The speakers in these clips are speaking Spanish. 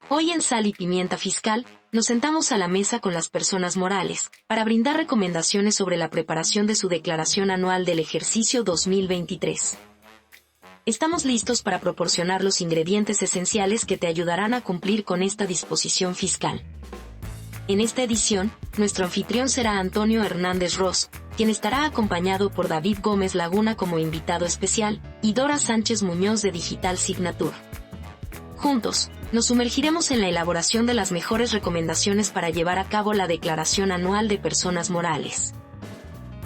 Hoy en Sal y Pimienta Fiscal, nos sentamos a la mesa con las personas morales, para brindar recomendaciones sobre la preparación de su declaración anual del ejercicio 2023. Estamos listos para proporcionar los ingredientes esenciales que te ayudarán a cumplir con esta disposición fiscal. En esta edición, nuestro anfitrión será Antonio Hernández Ross, quien estará acompañado por David Gómez Laguna como invitado especial, y Dora Sánchez Muñoz de Digital Signature. Juntos, nos sumergiremos en la elaboración de las mejores recomendaciones para llevar a cabo la declaración anual de personas morales.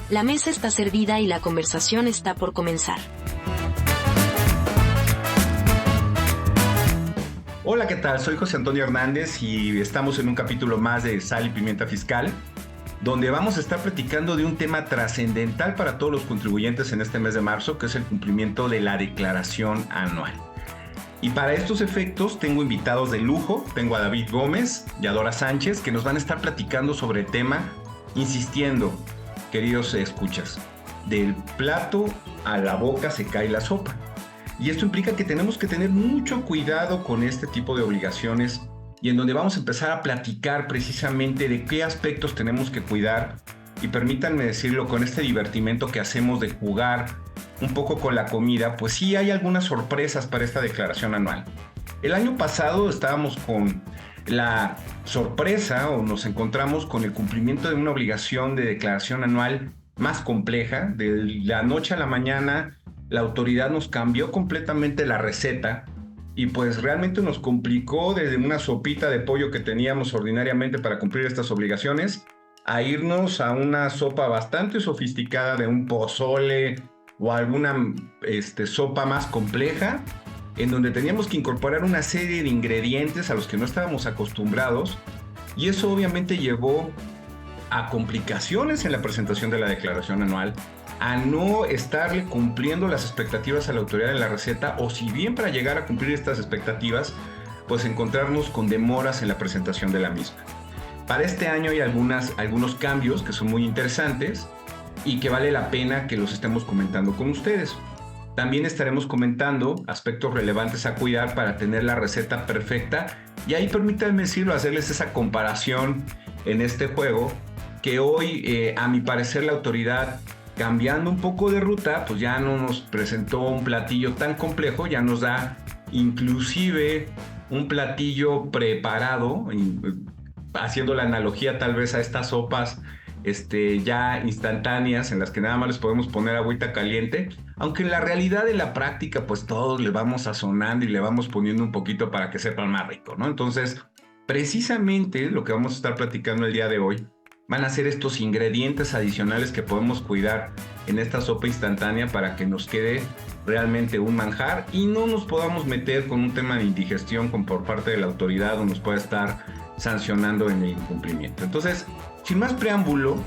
La mesa está servida y la conversación está por comenzar. Hola, ¿qué tal? Soy José Antonio Hernández y estamos en un capítulo más de Sal y Pimienta Fiscal, donde vamos a estar platicando de un tema trascendental para todos los contribuyentes en este mes de marzo, que es el cumplimiento de la declaración anual. Y para estos efectos tengo invitados de lujo, tengo a David Gómez y a Dora Sánchez, que nos van a estar platicando sobre el tema, insistiendo, queridos escuchas, del plato a la boca se cae la sopa. Y esto implica que tenemos que tener mucho cuidado con este tipo de obligaciones y en donde vamos a empezar a platicar precisamente de qué aspectos tenemos que cuidar. Y permítanme decirlo, con este divertimento que hacemos de jugar un poco con la comida, pues sí hay algunas sorpresas para esta declaración anual. El año pasado estábamos con la sorpresa o nos encontramos con el cumplimiento de una obligación de declaración anual más compleja. De la noche a la mañana la autoridad nos cambió completamente la receta y pues realmente nos complicó desde una sopita de pollo que teníamos ordinariamente para cumplir estas obligaciones a irnos a una sopa bastante sofisticada de un pozole o alguna sopa más compleja, en donde teníamos que incorporar una serie de ingredientes a los que no estábamos acostumbrados, y eso obviamente llevó a complicaciones en la presentación de la declaración anual, a no estarle cumpliendo las expectativas a la autoridad en la receta, o si bien para llegar a cumplir estas expectativas, pues encontrarnos con demoras en la presentación de la misma. Para este año hay algunos cambios que son muy interesantes y que vale la pena que los estemos comentando con ustedes. También estaremos comentando aspectos relevantes a cuidar para tener la receta perfecta, y ahí permítanme decirlo, hacerles esa comparación en este juego, que hoy a mi parecer la autoridad, cambiando un poco de ruta, pues ya no nos presentó un platillo tan complejo, ya nos da inclusive un platillo preparado, haciendo la analogía tal vez a estas sopas ya instantáneas en las que nada más les podemos poner agüita caliente, aunque en la realidad, en la práctica, pues todos le vamos sazonando y le vamos poniendo un poquito para que sepa más rico, ¿no? Entonces, precisamente lo que vamos a estar platicando el día de hoy van a ser estos ingredientes adicionales que podemos cuidar en esta sopa instantánea para que nos quede realmente un manjar y no nos podamos meter con un tema de indigestión por parte de la autoridad o nos pueda estar sancionando en el incumplimiento. Entonces, sin más preámbulo,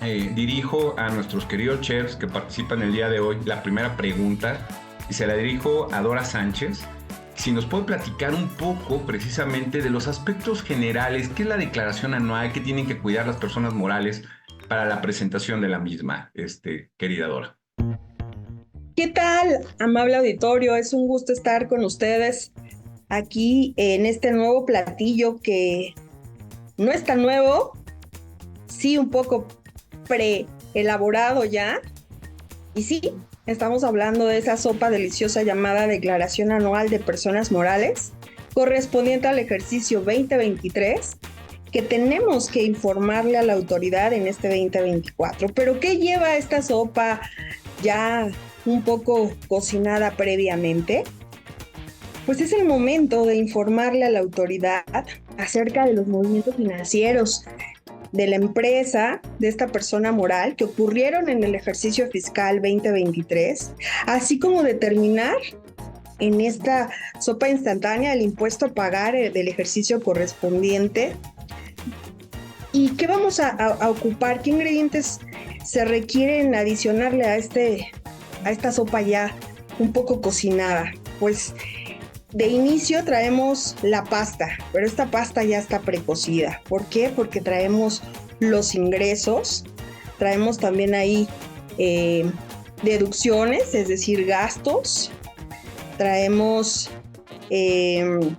dirijo a nuestros queridos chefs que participan el día de hoy la primera pregunta y se la dirijo a Dora Sánchez. Si nos puede platicar un poco precisamente de los aspectos generales, qué es la declaración anual, qué tienen que cuidar las personas morales para la presentación de la misma, querida Dora. ¿Qué tal, amable auditorio? Es un gusto estar con ustedes aquí en este nuevo platillo que no es tan nuevo, sí un poco preelaborado ya. Y sí, estamos hablando de esa sopa deliciosa llamada Declaración Anual de Personas Morales, correspondiente al ejercicio 2023, que tenemos que informarle a la autoridad en este 2024. ¿Pero qué lleva esta sopa ya un poco cocinada previamente? Pues es el momento de informarle a la autoridad acerca de los movimientos financieros de la empresa, de esta persona moral, que ocurrieron en el ejercicio fiscal 2023, así como determinar en esta sopa instantánea el impuesto a pagar del ejercicio correspondiente. ¿Y qué vamos a ocupar? ¿Qué ingredientes se requieren adicionarle a esta sopa ya un poco cocinada? Pues de inicio traemos la pasta, pero esta pasta ya está precocida. ¿Por qué? Porque traemos los ingresos, traemos también ahí deducciones, es decir, gastos, traemos el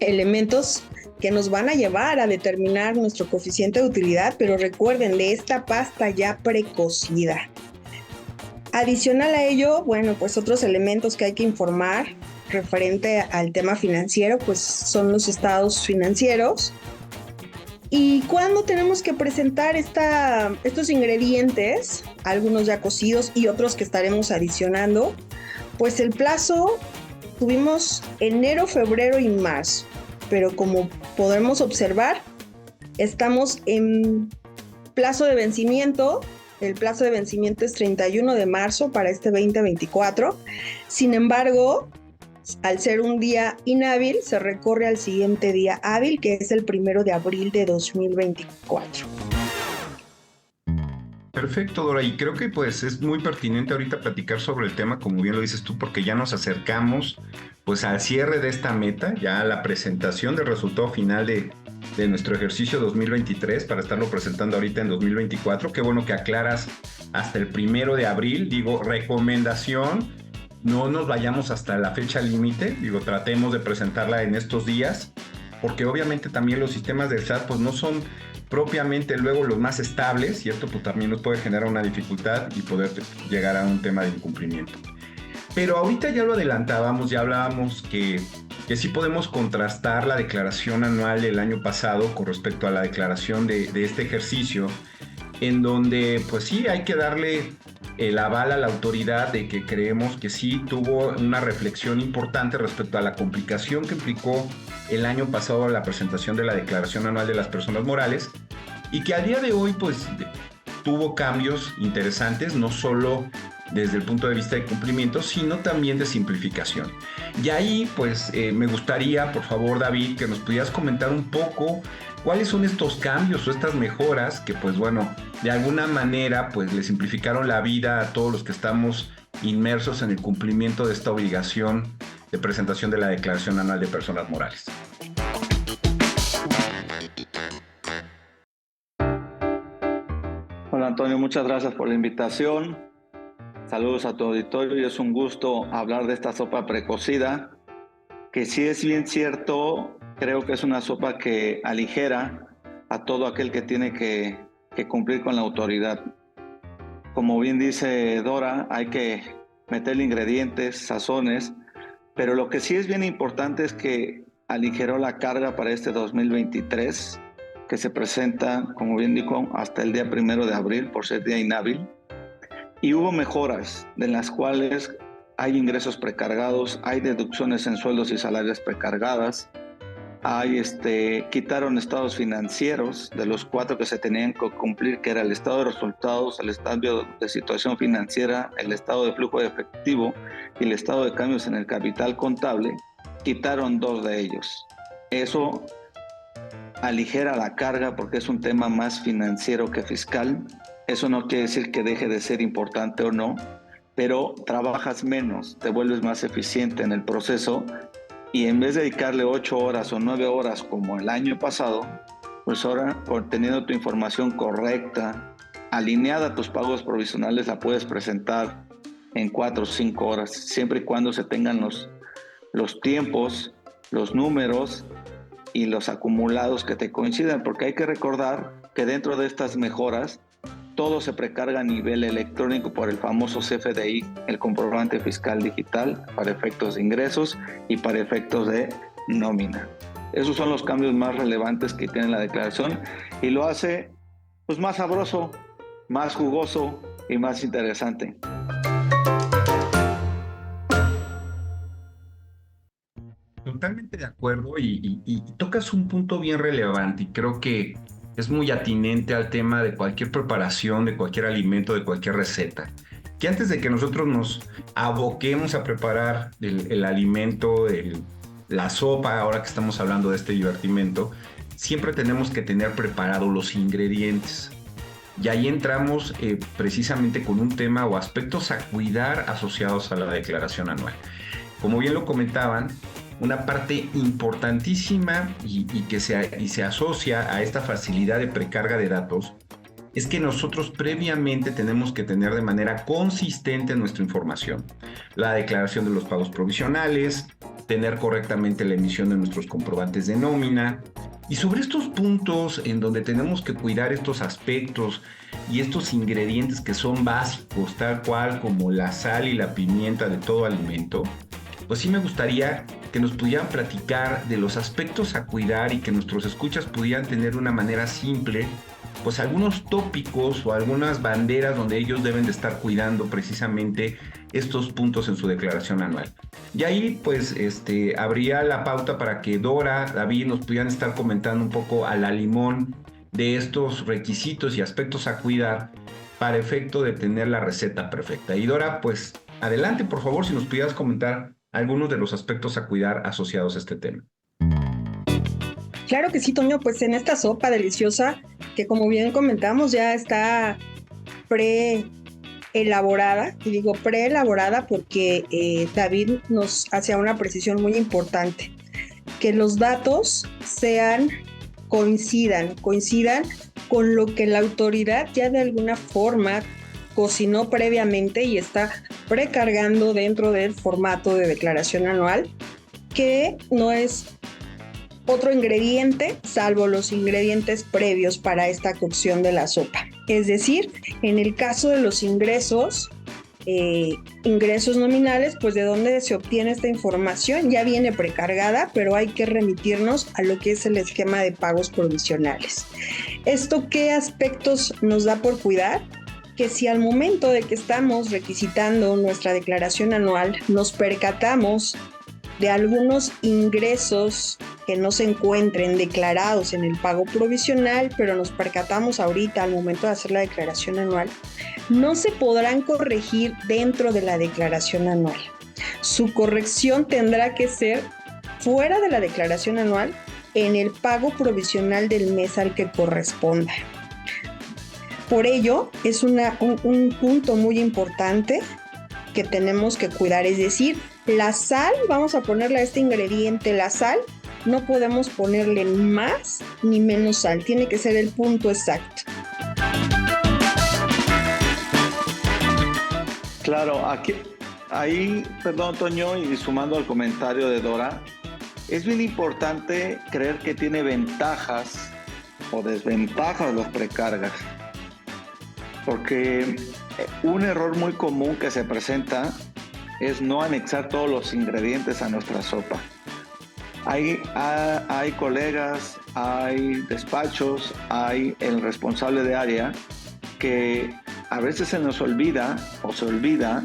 elementos que nos van a llevar a determinar nuestro coeficiente de utilidad, pero recuerden, de esta pasta ya precocida. Adicional a ello, bueno, pues otros elementos que hay que informar referente al tema financiero, pues son los estados financieros. ¿Y cuándo tenemos que presentar estos ingredientes? Algunos ya cocidos y otros que estaremos adicionando. Pues el plazo tuvimos enero, febrero y marzo, pero como podemos observar, estamos en plazo de vencimiento. El plazo de vencimiento es 31 de marzo para este 2024. Sin embargo, al ser un día inhábil, se recorre al siguiente día hábil, que es el 1 de abril de 2024. Perfecto, Dora, y creo que pues es muy pertinente ahorita platicar sobre el tema, como bien lo dices tú, porque ya nos acercamos pues al cierre de esta meta, ya a la presentación del resultado final de nuestro ejercicio 2023 para estarlo presentando ahorita en 2024. Qué bueno que aclaras hasta el 1 de abril, digo, recomendación, no nos vayamos hasta la fecha límite, digo, tratemos de presentarla en estos días, porque obviamente también los sistemas del SAT pues no son propiamente luego los más estables y esto pues también nos puede generar una dificultad y poder llegar a un tema de incumplimiento. Pero ahorita ya lo adelantábamos, ya hablábamos que sí podemos contrastar la declaración anual del año pasado con respecto a la declaración de este ejercicio, en donde pues sí hay que darle el aval a la autoridad de que creemos que sí tuvo una reflexión importante respecto a la complicación que implicó el año pasado la presentación de la declaración anual de las personas morales y que a día de hoy pues tuvo cambios interesantes, no solo desde el punto de vista de cumplimiento, sino también de simplificación. Y ahí pues me gustaría, por favor, David, que nos pudieras comentar un poco cuáles son estos cambios o estas mejoras que pues bueno, de alguna manera pues le simplificaron la vida a todos los que estamos inmersos en el cumplimiento de esta obligación de presentación de la Declaración Anual de Personas Morales. Hola Antonio, muchas gracias por la invitación. Saludos a tu auditorio y es un gusto hablar de esta sopa precocida, que si es bien cierto, creo que es una sopa que aligera a todo aquel que tiene que cumplir con la autoridad. Como bien dice Dora, hay que meterle ingredientes, sazones, pero lo que sí es bien importante es que aligeró la carga para este 2023, que se presenta, como bien dijo, hasta el día 1 de abril por ser día inhábil. Y hubo mejoras, de las cuales hay ingresos precargados, hay deducciones en sueldos y salarios precargadas, quitaron estados financieros de los 4 que se tenían que cumplir, que era el estado de resultados, el estado de situación financiera, el estado de flujo de efectivo y el estado de cambios en el capital contable. Quitaron 2 de ellos. Eso aligera la carga porque es un tema más financiero que fiscal. Eso no quiere decir que deje de ser importante o no, pero trabajas menos, te vuelves más eficiente en el proceso y en vez de dedicarle 8 horas o 9 horas como el año pasado, pues ahora, teniendo tu información correcta, alineada a tus pagos provisionales, la puedes presentar en 4 o 5 horas, siempre y cuando se tengan los tiempos, los números y los acumulados que te coincidan, porque hay que recordar que dentro de estas mejoras, todo se precarga a nivel electrónico por el famoso CFDI, el comprobante fiscal digital, para efectos de ingresos y para efectos de nómina. Esos son los cambios más relevantes que tiene la declaración y lo hace pues, más sabroso, más jugoso y más interesante. Totalmente de acuerdo y tocas un punto bien relevante y creo que es muy atinente al tema de cualquier preparación, de cualquier alimento, de cualquier receta. Que antes de que nosotros nos aboquemos a preparar el alimento, la sopa, ahora que estamos hablando de este divertimento, siempre tenemos que tener preparados los ingredientes. Y ahí entramos precisamente con un tema o aspectos a cuidar asociados a la declaración anual. Como bien lo comentaban, una parte importantísima y se asocia a esta facilidad de precarga de datos es que nosotros previamente tenemos que tener de manera consistente nuestra información. La declaración de los pagos provisionales, tener correctamente la emisión de nuestros comprobantes de nómina. Y sobre estos puntos en donde tenemos que cuidar estos aspectos y estos ingredientes que son básicos, tal cual como la sal y la pimienta de todo alimento, pues sí me gustaría que nos pudieran platicar de los aspectos a cuidar y que nuestros escuchas pudieran tener de una manera simple, pues algunos tópicos o algunas banderas donde ellos deben de estar cuidando precisamente estos puntos en su declaración anual. Y ahí pues habría la pauta para que Dora, David nos pudieran estar comentando un poco a la limón de estos requisitos y aspectos a cuidar para efecto de tener la receta perfecta. Y Dora, pues adelante por favor si nos pudieras comentar algunos de los aspectos a cuidar asociados a este tema. Claro que sí, Toño, pues en esta sopa deliciosa que como bien comentamos ya está preelaborada, y digo preelaborada porque David nos hace una precisión muy importante, que los datos coincidan con lo que la autoridad ya de alguna forma cocinó previamente y está precargando dentro del formato de declaración anual, que no es otro ingrediente salvo los ingredientes previos para esta cocción de la sopa. Es decir, en el caso de los ingresos nominales, pues de dónde se obtiene esta información ya viene precargada, pero hay que remitirnos a lo que es el esquema de pagos provisionales. ¿Esto qué aspectos nos da por cuidar? Que si al momento de que estamos requisitando nuestra declaración anual nos percatamos de algunos ingresos que no se encuentren declarados en el pago provisional, pero nos percatamos ahorita al momento de hacer la declaración anual, no se podrán corregir dentro de la declaración anual. Su corrección tendrá que ser fuera de la declaración anual en el pago provisional del mes al que corresponda. Por ello, es un punto muy importante que tenemos que cuidar, es decir, la sal, vamos a ponerle a este ingrediente la sal, no podemos ponerle más ni menos sal, tiene que ser el punto exacto. Claro, perdón Toño, y sumando al comentario de Dora, es bien importante creer que tiene ventajas o desventajas los precargas, porque un error muy común que se presenta es no anexar todos los ingredientes a nuestra sopa. Hay colegas, hay despachos, hay el responsable de área que a veces se nos olvida o se olvida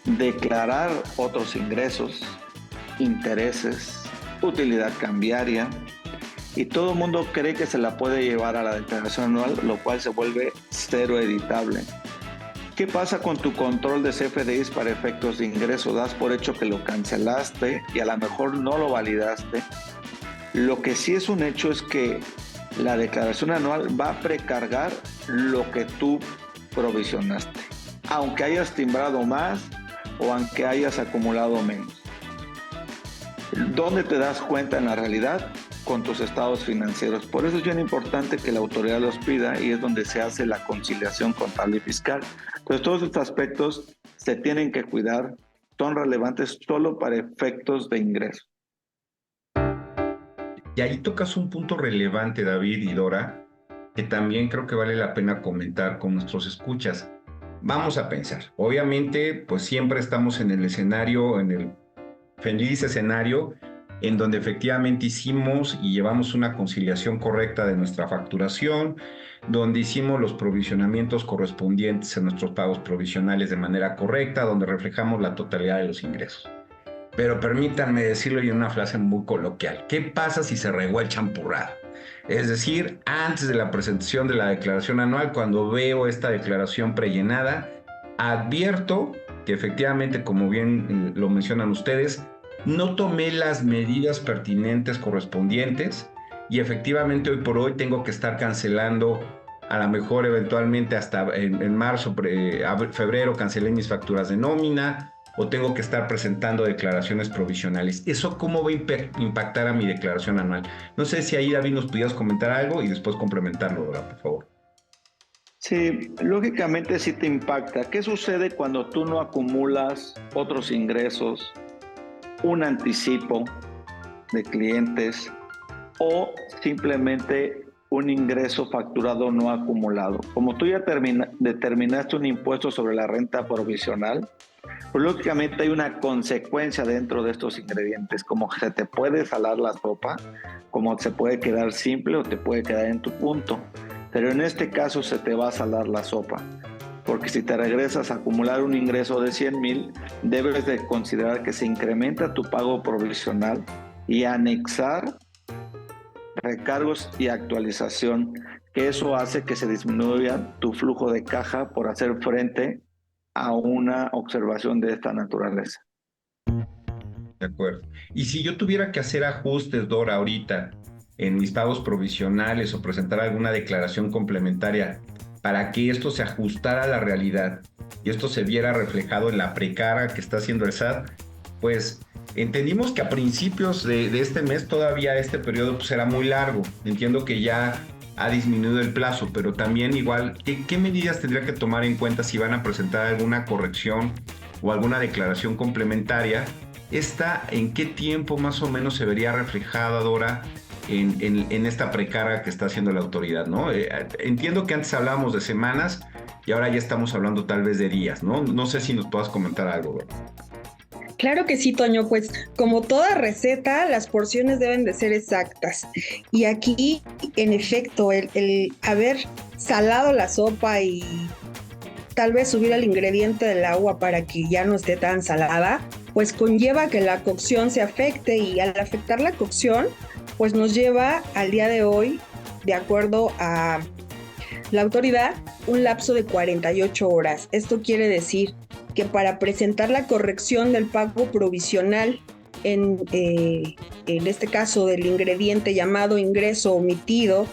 declarar otros ingresos, intereses, utilidad cambiaria, y todo el mundo cree que se la puede llevar a la declaración anual, lo cual se vuelve cero editable. ¿Qué pasa con tu control de CFDIs para efectos de ingreso? Das por hecho que lo cancelaste y a lo mejor no lo validaste. Lo que sí es un hecho es que la declaración anual va a precargar lo que tú provisionaste, aunque hayas timbrado más o aunque hayas acumulado menos. ¿Dónde te das cuenta en la realidad? Con tus estados financieros. Por eso es bien importante que la autoridad los pida y es donde se hace la conciliación contable y fiscal. Entonces todos estos aspectos se tienen que cuidar, son relevantes solo para efectos de ingreso. Y ahí tocas un punto relevante, David y Dora, que también creo que vale la pena comentar con nuestros escuchas. Vamos a pensar, obviamente, pues siempre estamos en el escenario, en el feliz escenario, en donde efectivamente hicimos y llevamos una conciliación correcta de nuestra facturación, donde hicimos los provisionamientos correspondientes a nuestros pagos provisionales de manera correcta, donde reflejamos la totalidad de los ingresos. Pero permítanme decirlo en una frase muy coloquial, ¿qué pasa si se regó el champurrado? Es decir, antes de la presentación de la declaración anual, cuando veo esta declaración prellenada, advierto que efectivamente, como bien lo mencionan ustedes, no tomé las medidas pertinentes correspondientes y efectivamente hoy por hoy tengo que estar cancelando, a lo mejor eventualmente hasta en marzo, febrero cancelé mis facturas de nómina o tengo que estar presentando declaraciones provisionales. ¿Eso cómo va a impactar a mi declaración anual? No sé si ahí, David, nos pudieras comentar algo y después complementarlo, Dora, por favor. Sí, lógicamente sí te impacta. ¿Qué sucede cuando tú no acumulas otros ingresos un anticipo de clientes o simplemente un ingreso facturado no acumulado. Como tú ya determinaste un impuesto sobre la renta provisional, pues lógicamente hay una consecuencia dentro de estos ingredientes, como que se te puede salar la sopa, como se puede quedar simple o te puede quedar en tu punto. Pero en este caso se te va a salar la sopa, porque si te regresas a acumular un ingreso de 100,000, debes de considerar que se incrementa tu pago provisional y anexar recargos y actualización, que eso hace que se disminuya tu flujo de caja por hacer frente a una observación de esta naturaleza. De acuerdo. Y si yo tuviera que hacer ajustes, Dora, ahorita en mis pagos provisionales o presentar alguna declaración complementaria para que esto se ajustara a la realidad y esto se viera reflejado en la precarga que está haciendo el SAT, pues entendimos que a principios de este mes todavía este periodo pues era muy largo. Entiendo que ya ha disminuido el plazo, pero también igual, ¿qué medidas tendría que tomar en cuenta si van a presentar alguna corrección o alguna declaración complementaria? ¿En qué tiempo más o menos se vería reflejada, Dora, en esta precarga que está haciendo la autoridad, ¿no? Entiendo que antes hablábamos de semanas y ahora ya estamos hablando tal vez de días, ¿no? No sé si nos puedas comentar algo, Dora. Claro que sí, Toño, pues como toda receta, las porciones deben de ser exactas. Y aquí, en efecto, el haber salado la sopa y tal vez subir el ingrediente del agua para que ya no esté tan salada, pues conlleva que la cocción se afecte, y al afectar la cocción, pues nos lleva al día de hoy, de acuerdo a la autoridad, un lapso de 48 horas. Esto quiere decir que para presentar la corrección del pago provisional, en este caso del ingrediente llamado ingreso omitido,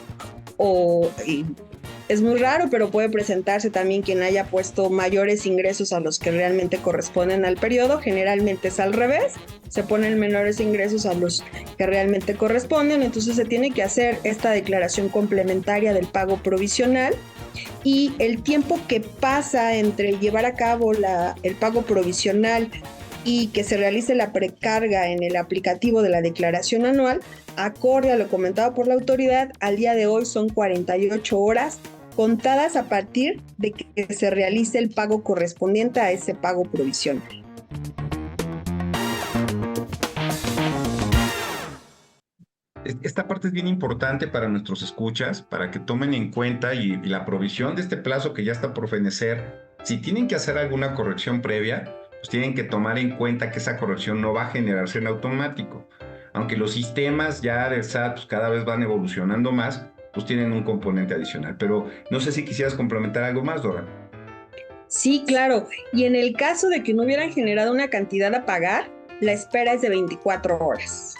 es muy raro, pero puede presentarse también quien haya puesto mayores ingresos a los que realmente corresponden al periodo. Generalmente es al revés, se ponen menores ingresos a los que realmente corresponden, entonces se tiene que hacer esta declaración complementaria del pago provisional. Y el tiempo que pasa entre llevar a cabo el pago provisional y que se realice la precarga en el aplicativo de la declaración anual, acorde a lo comentado por la autoridad, al día de hoy son 48 horas contadas a partir de que se realice el pago correspondiente a ese pago provisional. Esta parte es bien importante para nuestros escuchas, para que tomen en cuenta y la provisión de este plazo que ya está por fenecer. Si tienen que hacer alguna corrección previa, pues tienen que tomar en cuenta que esa corrección no va a generarse en automático. Aunque los sistemas ya del SAT pues, cada vez van evolucionando más, pues tienen un componente adicional. Pero no sé si quisieras complementar algo más, Dora. Sí, claro. Y en el caso de que no hubieran generado una cantidad a pagar, la espera es de 24 horas.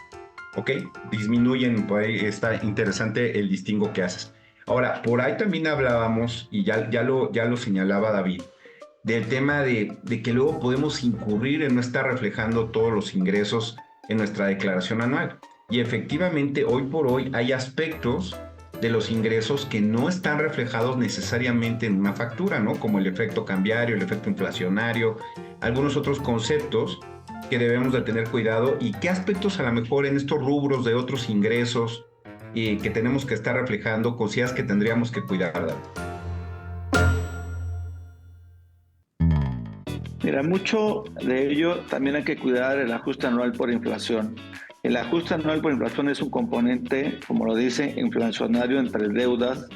Ok, disminuyen, por ahí está interesante el distingo que haces. Ahora, por ahí también hablábamos, y ya lo señalaba David, del tema de que luego podemos incurrir en no estar reflejando todos los ingresos en nuestra declaración anual. Y efectivamente, hoy por hoy hay aspectos de los ingresos que no están reflejados necesariamente en una factura, ¿no? Como el efecto cambiario, el efecto inflacionario, algunos otros conceptos que debemos de tener cuidado, y qué aspectos a lo mejor en estos rubros de otros ingresos que tenemos que estar reflejando, cosillas que tendríamos que cuidar. Mira, mucho de ello también hay que cuidar el ajuste anual por inflación. El ajuste anual por inflación es un componente, como lo dice, inflacionario entre deudas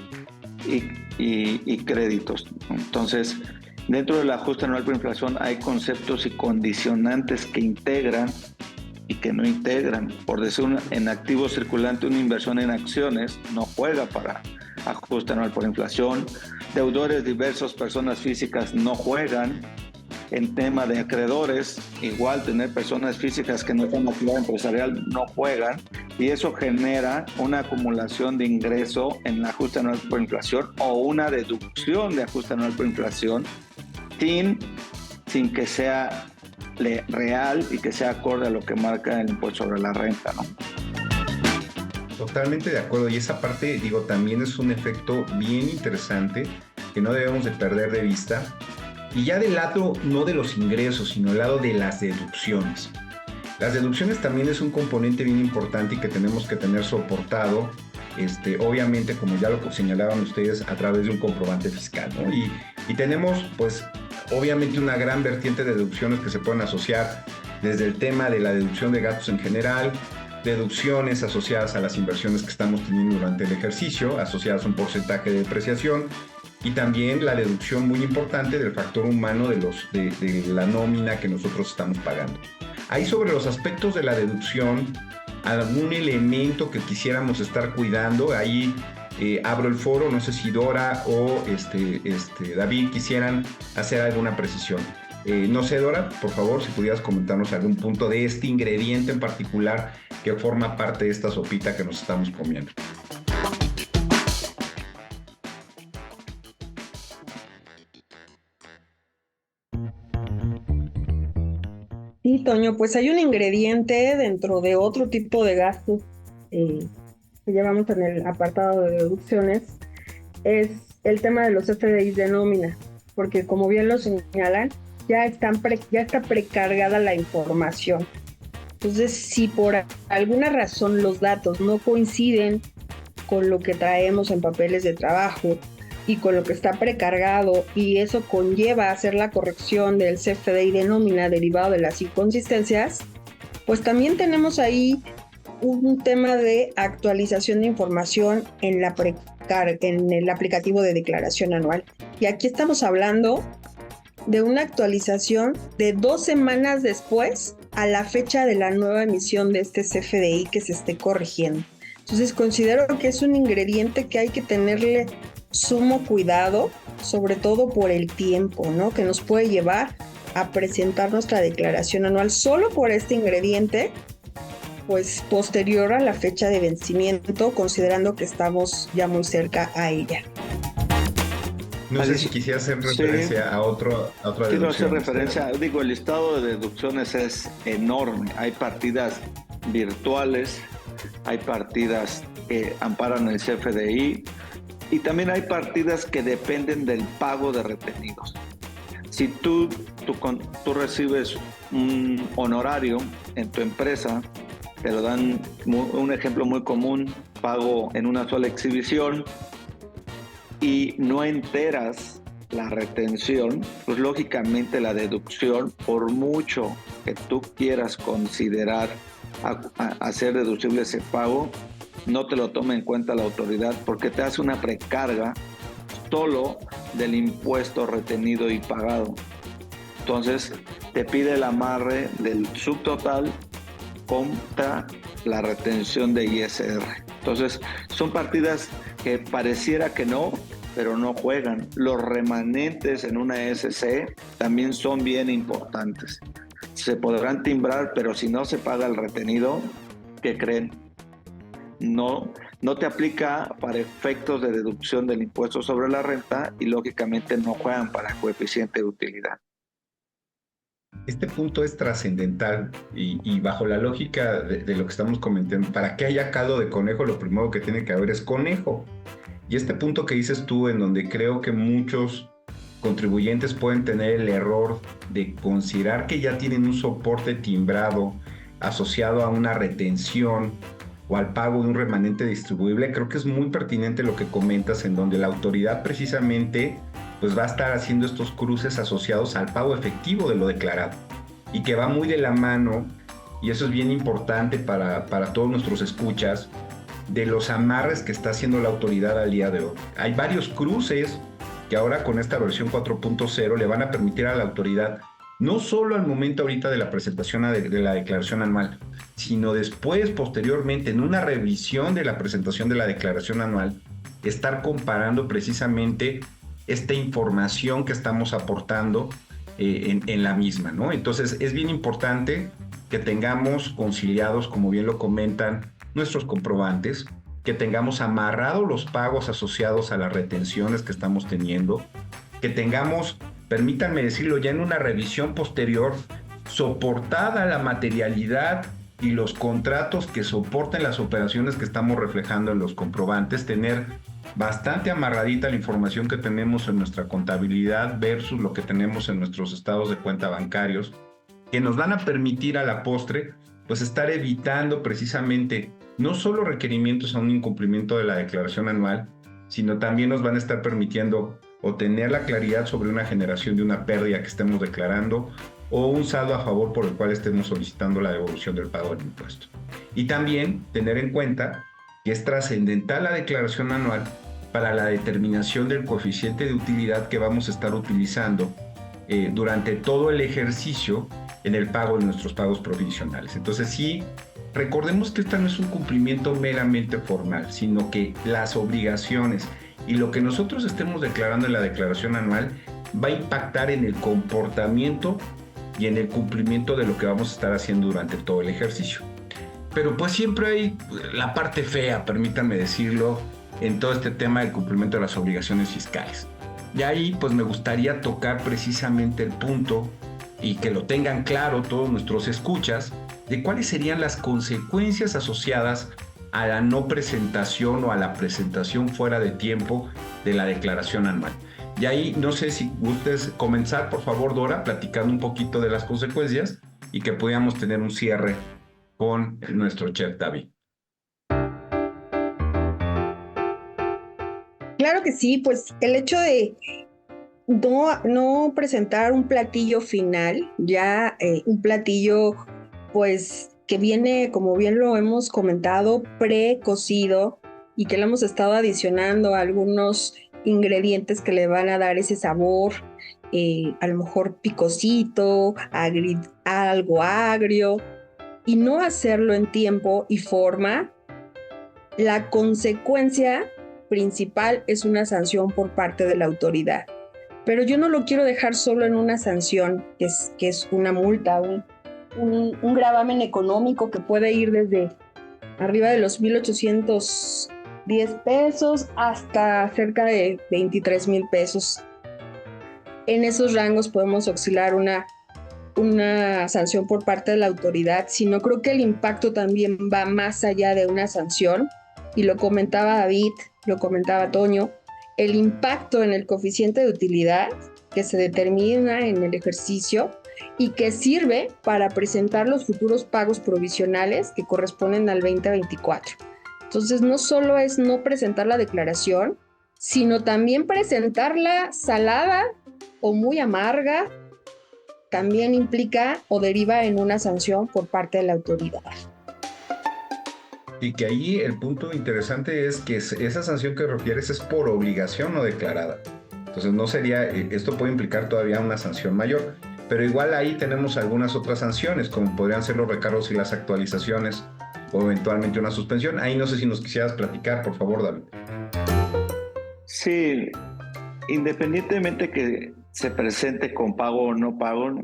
y créditos. Entonces, dentro del ajuste anual por inflación hay conceptos y condicionantes que integran y que no integran. Por decir, en activo circulante, una inversión en acciones no juega para ajuste anual por inflación. Deudores diversos, personas físicas, no juegan. En tema de acreedores, igual tener personas físicas que no tienen actividad empresarial no juegan, y eso genera una acumulación de ingreso en el ajuste anual por inflación o una deducción de ajuste anual por inflación sin que sea real y que sea acorde a lo que marca el impuesto sobre la renta, ¿no? Totalmente de acuerdo, y esa parte, digo, también es un efecto bien interesante que no debemos de perder de vista. Y ya del lado no de los ingresos, sino del lado de las deducciones. Las deducciones también es un componente bien importante y que tenemos que tener soportado, obviamente, como ya lo señalaban ustedes, a través de un comprobante fiscal, ¿no? Y tenemos, pues, obviamente una gran vertiente de deducciones que se pueden asociar desde el tema de la deducción de gastos en general, deducciones asociadas a las inversiones que estamos teniendo durante el ejercicio, asociadas a un porcentaje de depreciación, y también la deducción muy importante del factor humano de la nómina que nosotros estamos pagando. Ahí sobre los aspectos de la deducción, algún elemento que quisiéramos estar cuidando, ahí abro el foro, no sé si Dora o David quisieran hacer alguna precisión. No sé, Dora, por favor, si pudieras comentarnos algún punto de este ingrediente en particular que forma parte de esta sopita que nos estamos comiendo. Sí, Toño, pues hay un ingrediente dentro de otro tipo de gastos que llevamos en el apartado de deducciones, es el tema de los FDIs de nómina, porque como bien lo señalan, ya está precargada la información. Entonces, si por alguna razón los datos no coinciden con lo que traemos en papeles de trabajo y con lo que está precargado, y eso conlleva hacer la corrección del CFDI de nómina derivado de las inconsistencias, pues también tenemos ahí un tema de actualización de información en el aplicativo de declaración anual. Y aquí estamos hablando de una actualización de 2 semanas después a la fecha de la nueva emisión de este CFDI que se esté corrigiendo. Entonces considero que es un ingrediente que hay que tenerle sumo cuidado, sobre todo por el tiempo, ¿no?, que nos puede llevar a presentar nuestra declaración anual solo por este ingrediente, pues posterior a la fecha de vencimiento, considerando que estamos ya muy cerca a ella. No sé si quisiera hacer referencia a otra deducción. Quiero hacer referencia, el listado de deducciones es enorme. Hay partidas virtuales, hay partidas que amparan el CFDI y también hay partidas que dependen del pago de retenidos. Si tú recibes un honorario en tu empresa, te lo dan, un ejemplo muy común, pago en una sola exhibición, y no enteras la retención, pues lógicamente la deducción, por mucho que tú quieras considerar hacer deducible ese pago, no te lo toma en cuenta la autoridad porque te hace una precarga solo del impuesto retenido y pagado. Entonces te pide el amarre del subtotal contra la retención de ISR. Entonces son partidas que pareciera que no, pero no juegan. Los remanentes en una SC también son bien importantes. Se podrán timbrar, pero si no se paga el retenido, ¿qué creen? No te aplica para efectos de deducción del impuesto sobre la renta y lógicamente no juegan para coeficiente de utilidad. Este punto es trascendental y bajo la lógica de lo que estamos comentando, para que haya caldo de conejo, lo primero que tiene que haber es conejo. Y este punto que dices tú, en donde creo que muchos contribuyentes pueden tener el error de considerar que ya tienen un soporte timbrado asociado a una retención o al pago de un remanente distribuible, creo que es muy pertinente lo que comentas, en donde la autoridad precisamente pues va a estar haciendo estos cruces asociados al pago efectivo de lo declarado y que va muy de la mano, y eso es bien importante para todos nuestros escuchas, de los amarres que está haciendo la autoridad al día de hoy. Hay varios cruces que ahora con esta versión 4.0 le van a permitir a la autoridad, no solo al momento ahorita de la presentación de la declaración anual, sino después, posteriormente, en una revisión de la presentación de la declaración anual, estar comparando precisamente esta información que estamos aportando en la misma, ¿no? Entonces es bien importante que tengamos conciliados, como bien lo comentan, nuestros comprobantes, que tengamos amarrados los pagos asociados a las retenciones que estamos teniendo, que tengamos, permítanme decirlo, ya en una revisión posterior, soportada la materialidad y los contratos que soporten las operaciones que estamos reflejando en los comprobantes, tener bastante amarradita la información que tenemos en nuestra contabilidad versus lo que tenemos en nuestros estados de cuenta bancarios, que nos van a permitir a la postre pues estar evitando precisamente no solo requerimientos a un incumplimiento de la declaración anual, sino también nos van a estar permitiendo obtener la claridad sobre una generación de una pérdida que estemos declarando o un saldo a favor por el cual estemos solicitando la devolución del pago del impuesto. Y también tener en cuenta que es trascendental la declaración anual para la determinación del coeficiente de utilidad que vamos a estar utilizando durante todo el ejercicio en el pago de nuestros pagos provisionales. Entonces sí, recordemos que esto no es un cumplimiento meramente formal, sino que las obligaciones y lo que nosotros estemos declarando en la declaración anual va a impactar en el comportamiento y en el cumplimiento de lo que vamos a estar haciendo durante todo el ejercicio. Pero pues siempre hay la parte fea, permítanme decirlo, en todo este tema del cumplimiento de las obligaciones fiscales. Y ahí pues me gustaría tocar precisamente el punto y que lo tengan claro todos nuestros escuchas de cuáles serían las consecuencias asociadas a la no presentación o a la presentación fuera de tiempo de la declaración anual. Y ahí no sé si gustes comenzar, por favor, Dora, platicando un poquito de las consecuencias y que podamos tener un cierre con nuestro chef David. Claro que sí, pues el hecho de no presentar un platillo final, ya un platillo pues que viene, como bien lo hemos comentado, precocido y que le hemos estado adicionando algunos ingredientes que le van a dar ese sabor, a lo mejor picosito, algo agrio, y no hacerlo en tiempo y forma. La consecuencia principal es una sanción por parte de la autoridad. Pero yo no lo quiero dejar solo en una sanción, que es una multa, un gravamen económico que puede ir desde arriba de los 1,810 pesos hasta cerca de 23,000 pesos. En esos rangos podemos oscilar una sanción por parte de la autoridad, sino creo que el impacto también va más allá de una sanción, y lo comentaba David, lo comentaba Toño, el impacto en el coeficiente de utilidad que se determina en el ejercicio y que sirve para presentar los futuros pagos provisionales que corresponden al 2024. Entonces, no solo es no presentar la declaración, sino también presentarla salada o muy amarga, también implica o deriva en una sanción por parte de la autoridad. Y que ahí el punto interesante es que esa sanción que refieres es por obligación no declarada. Entonces no sería, esto puede implicar todavía una sanción mayor, pero igual ahí tenemos algunas otras sanciones, como podrían ser los recargos y las actualizaciones, o eventualmente una suspensión. Ahí no sé si nos quisieras platicar, por favor, David. Sí, independientemente que se presente con pago o no pago,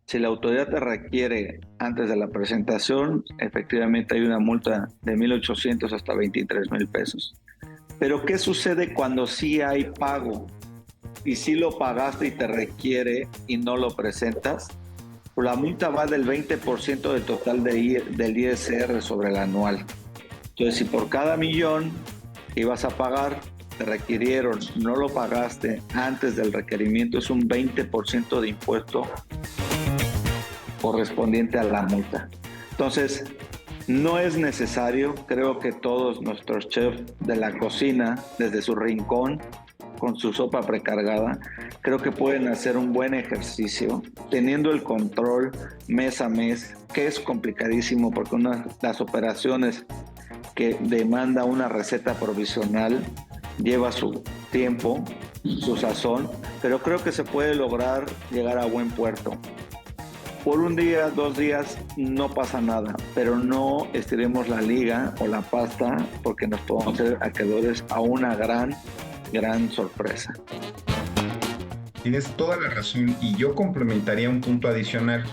si la autoridad te requiere antes de la presentación, efectivamente hay una multa de 1,800 hasta 23,000 pesos. Pero ¿qué sucede cuando sí hay pago? Y si lo pagaste y te requiere y no lo presentas, pues la multa va del 20% del total del ISR sobre el anual. Entonces, si por cada millón que ibas a pagar te requirieron, no lo pagaste antes del requerimiento, es un 20% de impuesto correspondiente a la multa. Entonces, no es necesario, creo que todos nuestros chefs de la cocina, desde su rincón, con su sopa precargada, creo que pueden hacer un buen ejercicio, teniendo el control mes a mes, que es complicadísimo porque las operaciones que demanda una receta provisional lleva su tiempo, su sazón, pero creo que se puede lograr llegar a buen puerto. Por un día, 2 días, no pasa nada, pero no estiremos la liga o la pasta porque nos podemos hacer acreedores a una gran sorpresa. Tienes toda la razón y yo complementaría un punto adicional.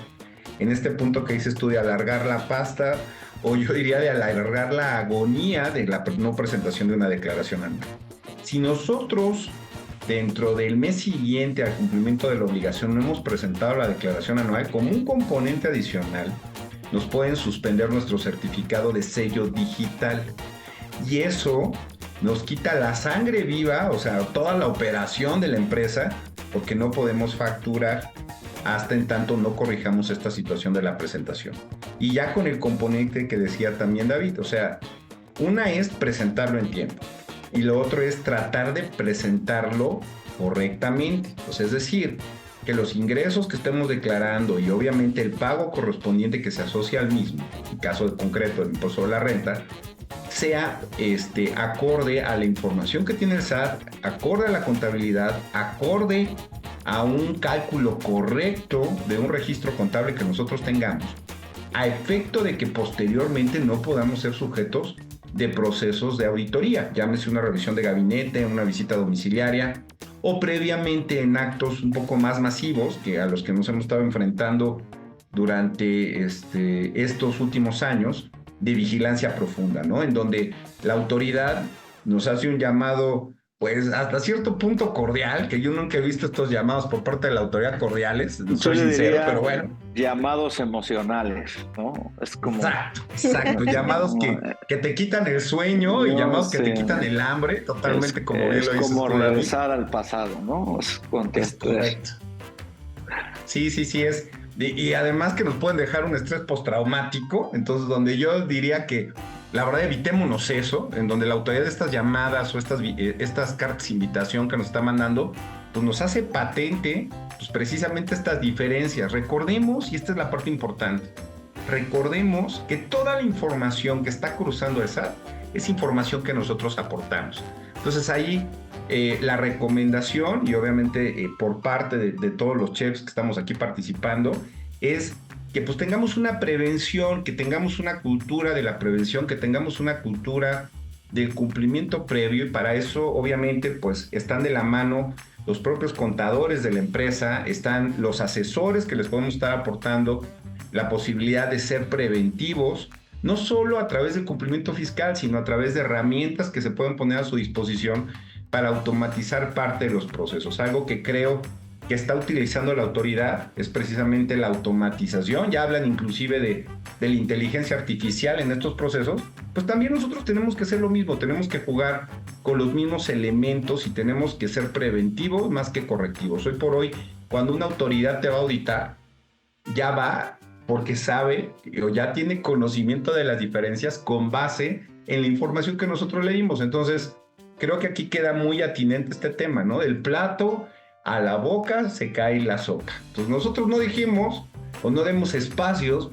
En este punto que dices tú de alargar la pasta, o yo diría de alargar la agonía de la no presentación de una declaración anual. Si nosotros dentro del mes siguiente al cumplimiento de la obligación no hemos presentado la declaración anual, como un componente adicional nos pueden suspender nuestro certificado de sello digital, y eso nos quita la sangre viva, o sea, toda la operación de la empresa, porque no podemos facturar. hasta en tanto no corrijamos esta situación de la presentación. Y ya con el componente que decía también David, o sea, una es presentarlo en tiempo y lo otro es tratar de presentarlo correctamente. O sea, es decir, que los ingresos que estemos declarando y obviamente el pago correspondiente que se asocia al mismo, en caso de concreto el impuesto sobre la renta, sea acorde a la información que tiene el SAT, acorde a la contabilidad, acorde a un cálculo correcto de un registro contable que nosotros tengamos, a efecto de que posteriormente no podamos ser sujetos de procesos de auditoría, llámese una revisión de gabinete, una visita domiciliaria o previamente en actos un poco más masivos que a los que nos hemos estado enfrentando durante estos últimos años de vigilancia profunda, ¿no? En donde la autoridad nos hace un llamado, pues hasta cierto punto cordial, que yo nunca he visto estos llamados por parte de la autoridad cordiales, soy sincero, pero bueno. Llamados emocionales, ¿no? Es como... Exacto, llamados que te quitan el sueño y llamados que te quitan el hambre, totalmente como bien lo dices. Es como regresar al pasado, ¿no? Es correcto. Sí, es... Y además que nos pueden dejar un estrés postraumático, entonces donde yo diría que la verdad evitémonos eso, en donde la autoridad de estas llamadas o estas cartas de invitación que nos está mandando, pues nos hace patente pues precisamente estas diferencias. Recordemos, y esta es la parte importante, recordemos que toda la información que está cruzando el SAT es información que nosotros aportamos. Entonces ahí la recomendación, y obviamente por parte de todos los chefs que estamos aquí participando, es que pues tengamos una prevención, que tengamos una cultura de la prevención, que tengamos una cultura del cumplimiento previo, y para eso obviamente pues están de la mano los propios contadores de la empresa, están los asesores que les podemos estar aportando la posibilidad de ser preventivos, no solo a través del cumplimiento fiscal, sino a través de herramientas que se pueden poner a su disposición para automatizar parte de los procesos. Algo que creo que está utilizando la autoridad es precisamente la automatización. Ya hablan inclusive de la inteligencia artificial en estos procesos. Pues también nosotros tenemos que hacer lo mismo, tenemos que jugar con los mismos elementos y tenemos que ser preventivos más que correctivos. Hoy por hoy, cuando una autoridad te va a auditar, ya va porque sabe o ya tiene conocimiento de las diferencias con base en la información que nosotros leímos. Entonces, creo que aquí queda muy atinente este tema, ¿no? Del plato a la boca se cae la sopa. Entonces nosotros no dijimos o no demos espacios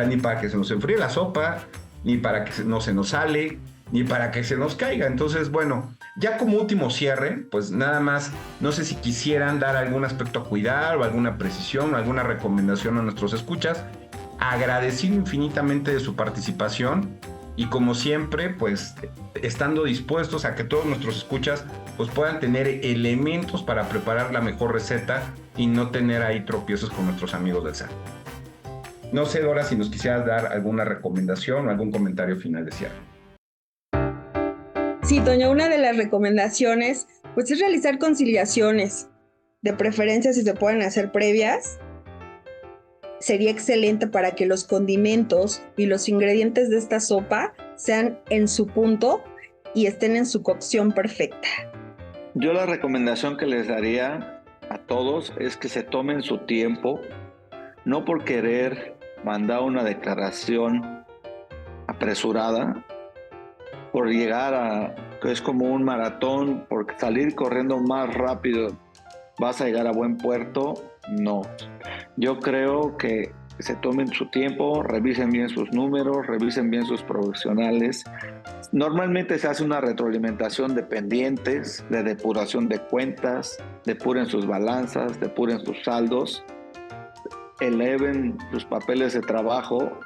ni para que se nos enfríe la sopa, ni para que no se nos sale, ni para que se nos caiga. Entonces, bueno, ya como último cierre, pues nada más, no sé si quisieran dar algún aspecto a cuidar o alguna precisión o alguna recomendación a nuestros escuchas. Agradecido infinitamente de su participación. Y como siempre, pues estando dispuestos a que todos nuestros escuchas pues puedan tener elementos para preparar la mejor receta y no tener ahí tropiezos con nuestros amigos del SAT. No sé, Dora, si nos quisieras dar alguna recomendación o algún comentario final de cierre. Sí, Toño, una de las recomendaciones pues es realizar conciliaciones, de preferencia si se pueden hacer previas. Sería excelente para que los condimentos y los ingredientes de esta sopa sean en su punto y estén en su cocción perfecta. Yo la recomendación que les daría a todos es que se tomen su tiempo, no por querer mandar una declaración apresurada, por llegar que es como un maratón, por salir corriendo más rápido vas a llegar a buen puerto. No, yo creo que se tomen su tiempo, revisen bien sus números, revisen bien sus profesionales. Normalmente se hace una retroalimentación de pendientes, de depuración de cuentas, depuren sus balanzas, depuren sus saldos, eleven sus papeles de trabajo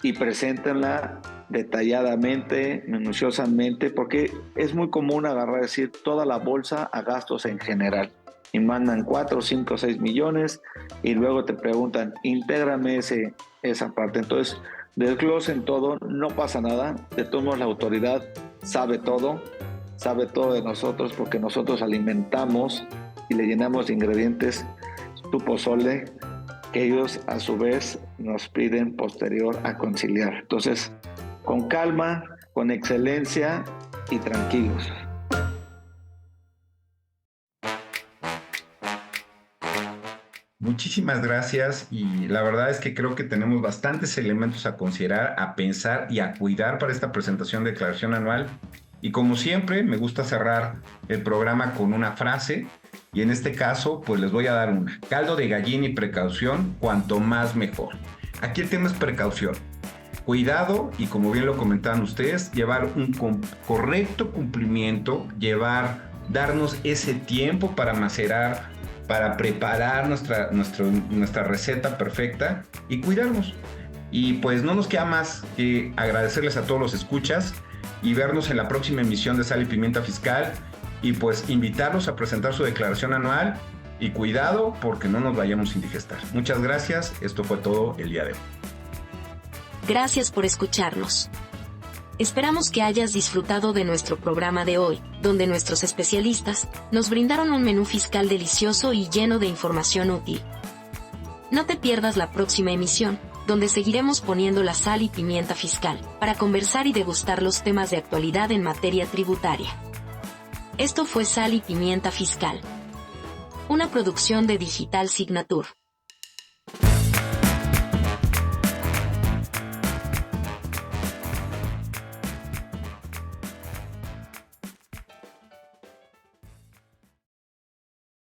y preséntenla detalladamente, minuciosamente, porque es muy común agarrar, decir, toda la bolsa a gastos en general. Y mandan 4, 5, 6 millones y luego te preguntan, intégrame esa parte. Entonces, desglosen todo, no pasa nada. De todos modos, la autoridad sabe todo de nosotros porque nosotros alimentamos y le llenamos de ingredientes su pozole que ellos a su vez nos piden posterior a conciliar. Entonces, con calma, con excelencia y tranquilos. Muchísimas gracias y la verdad es que creo que tenemos bastantes elementos a considerar, a pensar y a cuidar para esta presentación de declaración anual. Y como siempre, me gusta cerrar el programa con una frase y en este caso, pues les voy a dar una. Caldo de gallina y precaución, cuanto más mejor. Aquí el tema es precaución. Cuidado y como bien lo comentaban ustedes, llevar un correcto cumplimiento, darnos ese tiempo para macerar, para preparar nuestra receta perfecta y cuidarnos. Y pues no nos queda más que agradecerles a todos los escuchas y vernos en la próxima emisión de Sal y Pimienta Fiscal y pues invitarlos a presentar su declaración anual y cuidado porque no nos vayamos a indigestar. Muchas gracias, esto fue todo el día de hoy. Gracias por escucharnos. Esperamos que hayas disfrutado de nuestro programa de hoy, donde nuestros especialistas nos brindaron un menú fiscal delicioso y lleno de información útil. No te pierdas la próxima emisión, donde seguiremos poniendo la sal y pimienta fiscal, para conversar y degustar los temas de actualidad en materia tributaria. Esto fue Sal y Pimienta Fiscal, una producción de Digital Signature.